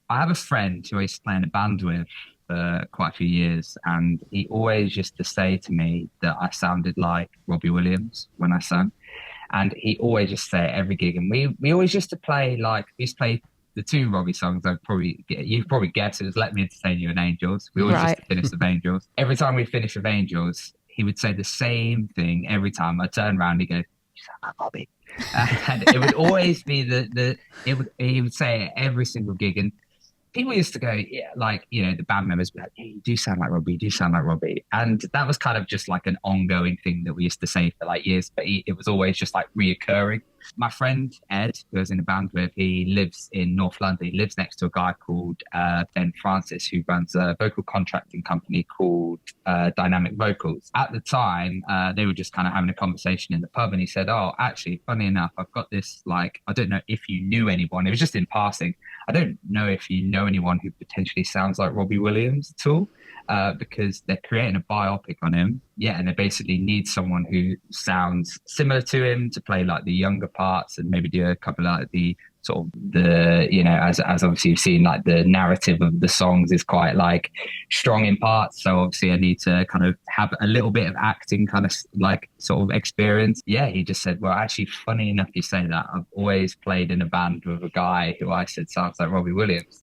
I have a friend who I used to play in a band with for quite a few years, and he always used to say to me that I sounded like Robbie Williams when I sang. And he always just say at every gig, and we always used to play like we used to play the two Robbie songs. I'd probably you probably guess it was "Let Me Entertain You" and "Angels." We always used Right. to finish with "Angels." Every time we finish with "Angels," he would say the same thing every time. I turn around, he goes, "You sound like Robbie," and it would always be the it would he would say it every single gig, and people used to go, yeah, like, the band members would be like, yeah, you do sound like Robbie, you do sound like Robbie. And that was kind of just like an ongoing thing that we used to say for like years, but it was always just like reoccurring. My friend Ed, who I was in a band with, he lives in North London. He lives next to a guy called Ben Francis, who runs a vocal contracting company called Dynamic Vocals. At the time, they were just kind of having a conversation in the pub, and he said, "Oh, actually, funny enough, I've got this, like, I don't know if you knew anyone." It was just in passing. I don't know if you know anyone who potentially sounds like Robbie Williams at all, because they're creating a biopic on him. Yeah, and they basically need someone who sounds similar to him to play like the younger parts and maybe do a couple of like the sort of as obviously you've seen, like the narrative of the songs is quite like strong in parts. So obviously I need to kind of have a little bit of acting kind of like sort of experience. Yeah, he just said, well, actually, funny enough you say that. I've always played in a band with a guy who I said sounds like Robbie Williams.